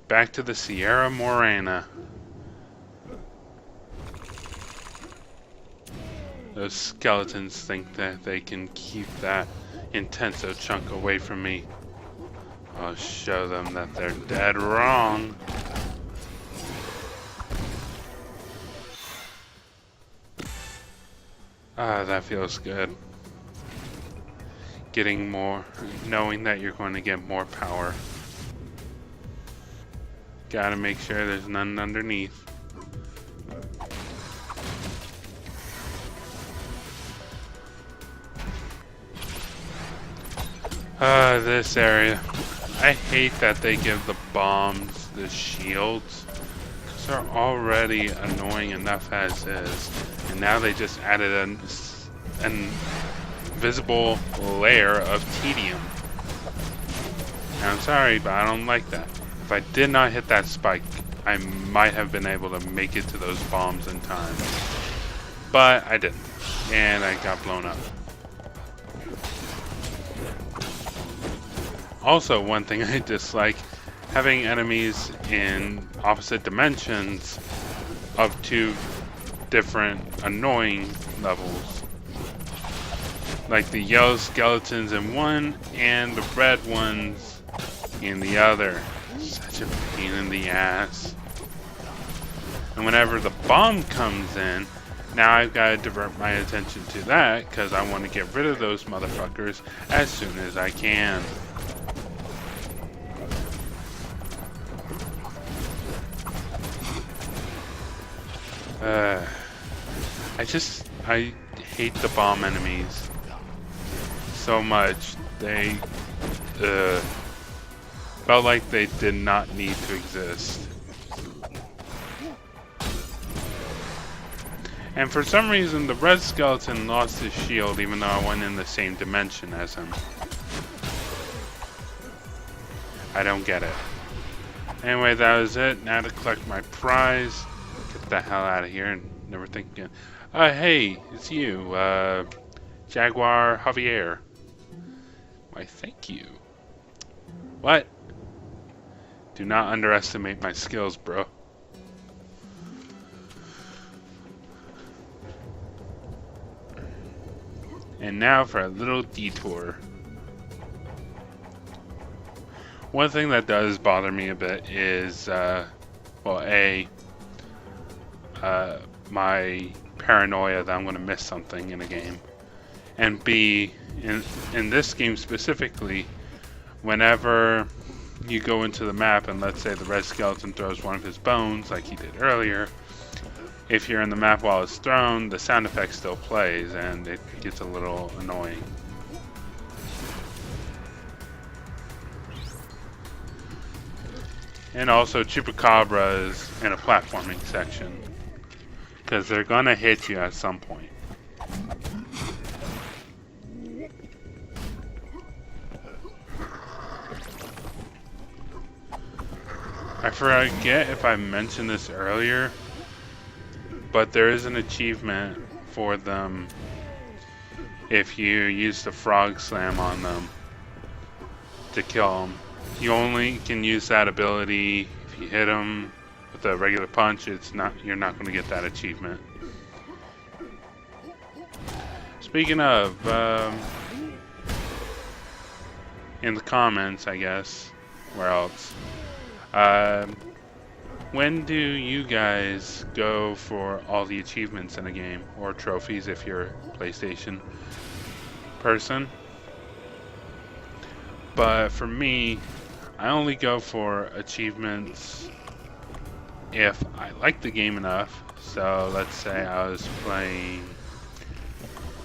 Back to the Sierra Morena. Those skeletons think that they can keep that intenso chunk away from me. I'll show them that they're dead wrong. Ah, that feels good. Getting more, knowing that you're going to get more power. Gotta make sure there's none underneath. This area. I hate that they give the bombs the shields, because they're already annoying enough as is. And now they just added an invisible layer of tedium. And I'm sorry, but I don't like that. If I did not hit that spike, I might have been able to make it to those bombs in time. But I didn't. And I got blown up. Also, one thing I dislike, having enemies in opposite dimensions of two different annoying levels. Like the yellow skeletons in one and the red ones in the other. Such a pain in the ass. And whenever the bomb comes in, now I've got to divert my attention to that because I want to get rid of those motherfuckers as soon as I can. I hate the bomb enemies so much. They felt like they did not need to exist. And for some reason, the red skeleton lost his shield even though I went in the same dimension as him. I don't get it. Anyway, that was it. Now to collect my prize. Get the hell out of here and never think again. Hey, it's you, Jaguar Javier. Why, thank you. What? Do not underestimate my skills, bro. And now for a little detour. One thing that does bother me a bit is, well, my paranoia that I'm going to miss something in a game. And B, in this game specifically, whenever you go into the map and let's say the red skeleton throws one of his bones like he did earlier, if you're in the map while it's thrown, the sound effect still plays and it gets a little annoying. And also chupacabras in a platforming section, because they're gonna hit you at some point. I forget if I mentioned this earlier, but there is an achievement for them if you use the frog slam on them to kill them. You only can use that ability if you hit them with a regular punch. You're not going to get that achievement. Speaking of, in the comments, I guess, where else? When do you guys go for all the achievements in a game, or trophies if you're a PlayStation person? But for me, I only go for achievements if I like the game enough. So let's say I was playing,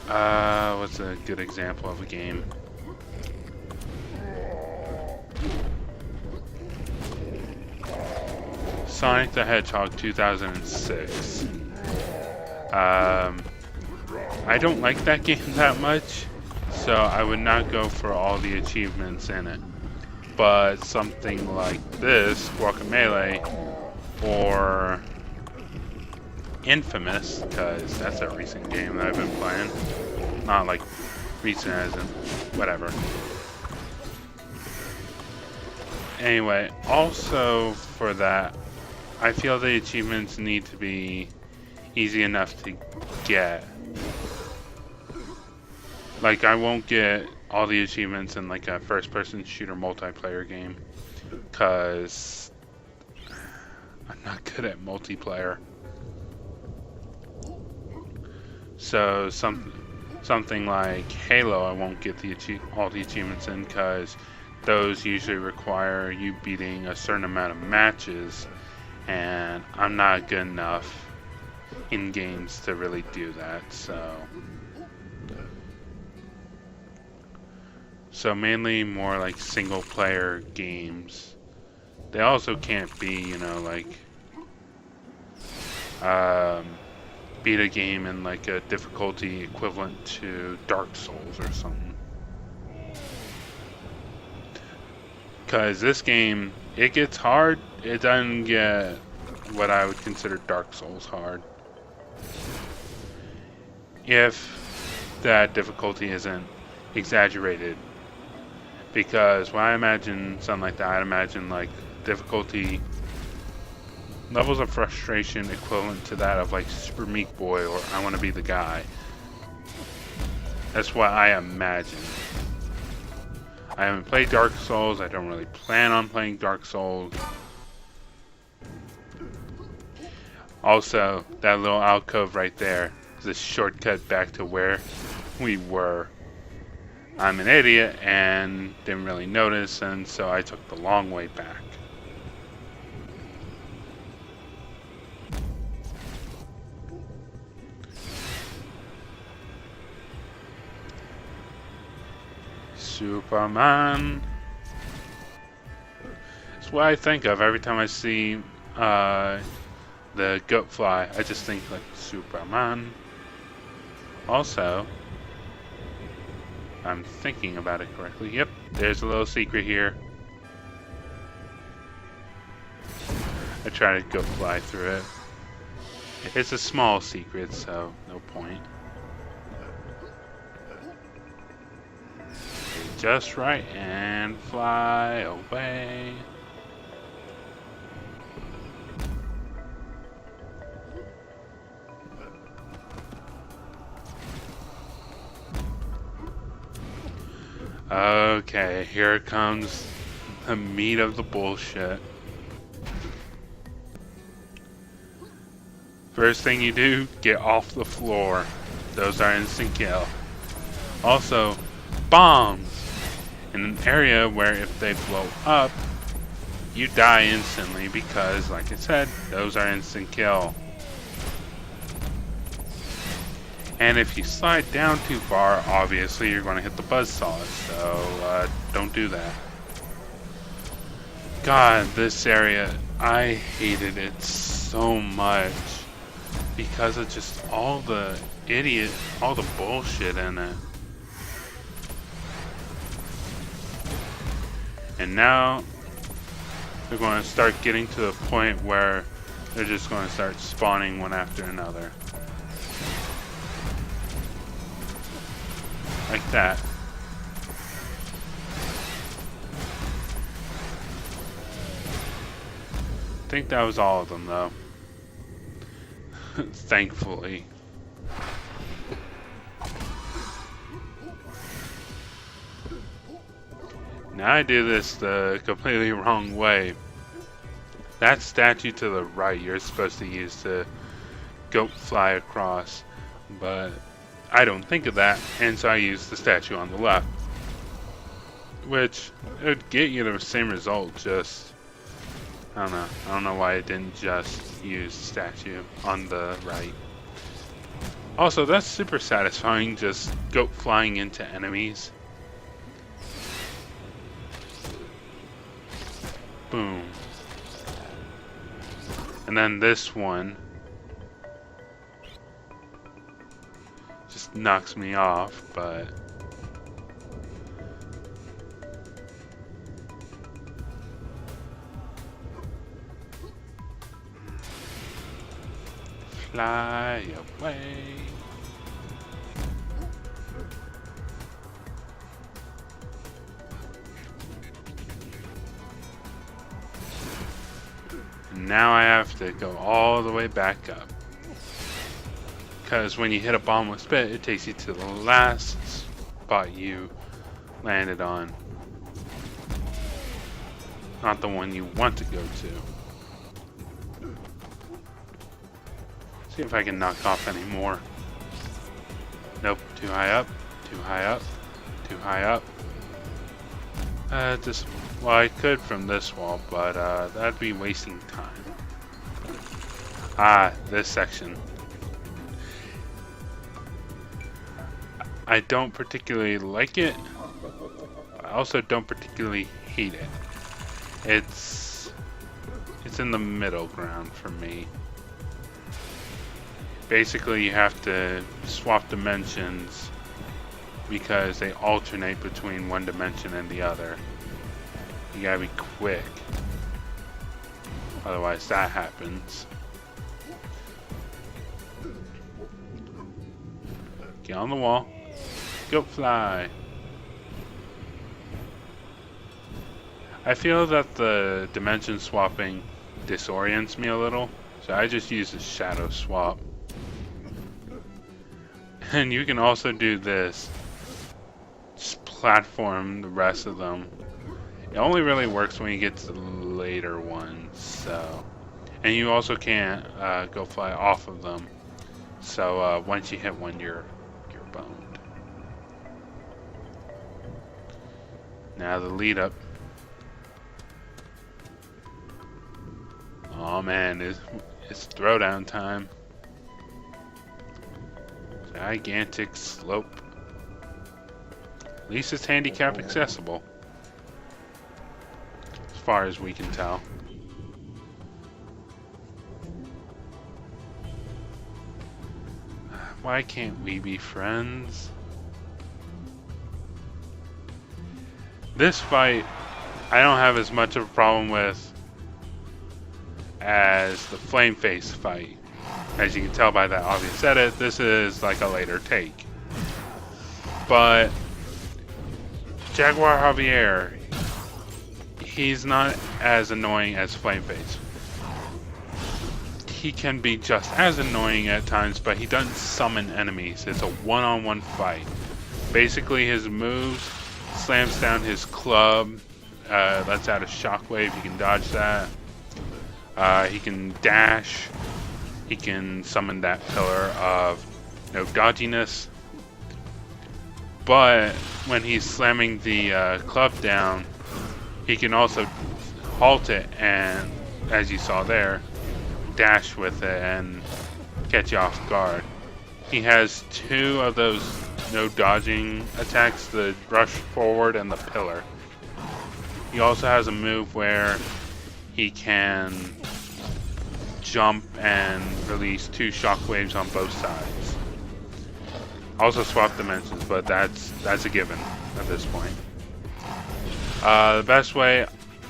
what's a good example of a game? Sonic the Hedgehog 2006. I don't like that game that much, so I would not go for all the achievements in it. But something like this, Guacamelee, or Infamous, because that's a recent game that I've been playing. Not like recent as in whatever. Anyway, also for that, I feel the achievements need to be easy enough to get. Like, I won't get all the achievements in like a first-person shooter multiplayer game, because I'm not good at multiplayer. So something like Halo, I won't get all the achievements in, because those usually require you beating a certain amount of matches, and I'm not good enough in games to really do that. So mainly more like single player games. They also can't be, you know, like beat a game in like a difficulty equivalent to Dark Souls or something. Because this game, it gets hard. It doesn't get what I would consider Dark Souls hard. If that difficulty isn't exaggerated. Because when I imagine something like that, I imagine like difficulty levels of frustration equivalent to that of like Super Meat Boy or I Want to Be the Guy. That's what I imagine. I haven't played Dark Souls. I don't really plan on playing Dark Souls. Also, that little alcove right there is a shortcut back to where we were. I'm an idiot and didn't really notice, and so I took the long way back. Superman. That's what I think of every time I see the goat fly. I just think like Superman. Also, I'm thinking about it correctly. Yep, there's a little secret here. I try to go fly through it. It's a small secret, so no point. Just right and fly away. Okay, here comes the meat of the bullshit. First thing you do, get off the floor. Those are instant kill. Also, bombs in an area where if they blow up, you die instantly because, like I said, those are instant kill. And if you slide down too far, obviously you're going to hit the buzzsaw, so don't do that. God, this area, I hated it so much because of just all the bullshit in it. And now they're going to start getting to the point where they're just going to start spawning one after another. Like that. I think that was all of them, though. Thankfully. Now I do this the completely wrong way. That statue to the right you're supposed to use to goat fly across, but I don't think of that, and so I use the statue on the left. Which would get you the same result, just I don't know why it didn't just use the statue on the right. Also, that's super satisfying, just goat flying into enemies. Boom. And then this one just knocks me off, but fly away. And now I have to go all the way back up. Because when you hit a bottomless pit, it takes you to the last spot you landed on. Not the one you want to go to. See if I can knock off any more. Nope, too high up, too high up, too high up. Well, I could from this wall, but that'd be wasting time. Ah, this section. I don't particularly like it. I also don't particularly hate it. It's in the middle ground for me. Basically, you have to swap dimensions because they alternate between one dimension and the other. You gotta be quick. Otherwise, that happens. Get on the wall. Go fly. I feel that the dimension swapping disorients me a little, so I just use the shadow swap. And you can also do this. Just platform the rest of them. It only really works when you get to the later ones, so. And you also can't go fly off of them. So once you hit one, you're boned. Now the lead up. Oh man, it's throwdown time. Gigantic slope. At least it's handicap accessible. As far as we can tell. Why can't we be friends? This fight, I don't have as much of a problem with as the Flame Face fight. As you can tell by that obvious edit, this is like a later take. But Jaguar Javier, he's not as annoying as Flame Face. He can be just as annoying at times, but he doesn't summon enemies. It's a one-on-one fight. Basically, his moves slams down his club, lets out a shockwave. You can dodge that. He can dash. He can summon that pillar of no dodginess. But when he's slamming the club down, he can also halt it and, as you saw there, dash with it and catch you off guard. He has two of those no dodging attacks, the rush forward and the pillar. He also has a move where he can jump and release two shockwaves on both sides. Also swap dimensions, but that's a given at this point. The best way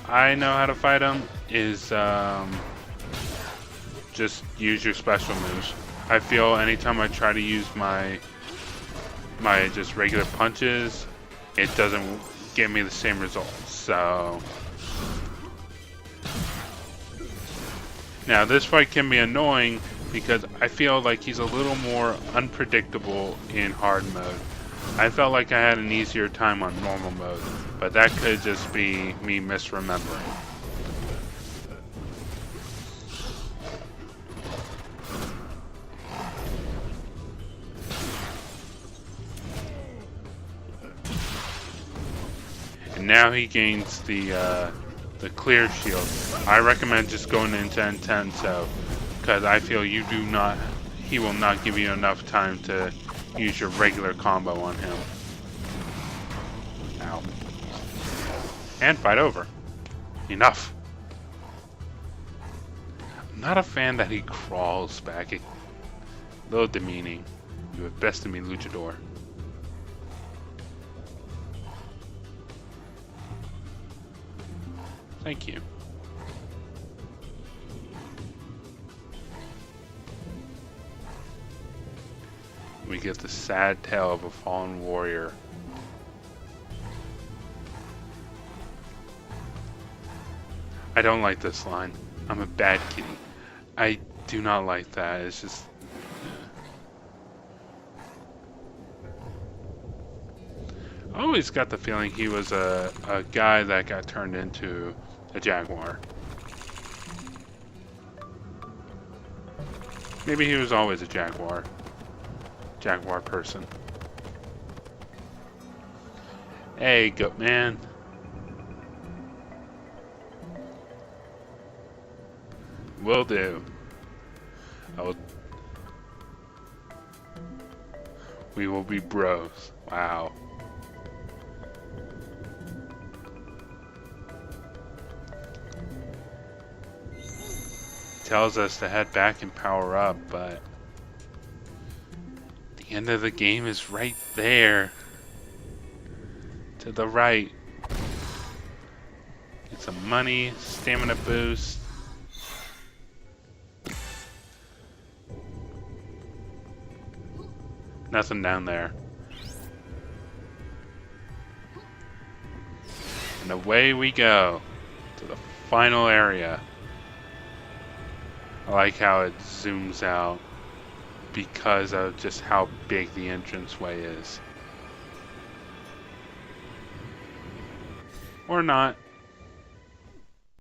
I know how to fight him is just use your special moves. I feel anytime I try to use my just regular punches, it doesn't give me the same results. So now this fight can be annoying because I feel like he's a little more unpredictable in hard mode. I felt like I had an easier time on normal mode, but that could just be me misremembering. And now he gains the clear shield. I recommend just going into Intenso, because I feel he will not give you enough time to use your regular combo on him. Ow. And fight over. Enough. I'm not a fan that he crawls back. A little demeaning. You have bested me, Luchador. Thank you. We get the sad tale of a fallen warrior. I don't like this line. I'm a bad kitty. I do not like that. It's just... I always got the feeling he was a guy that got turned into a jaguar. Maybe he was always a jaguar. Jaguar person. Hey, goat man. Will do. We will be bros. Wow. Tells us to head back and power up, but the end of the game is right there. To the right. Get some money, stamina boost. Nothing down there. And away we go to the final area. I like how it zooms out because of just how big the entranceway is. Or not.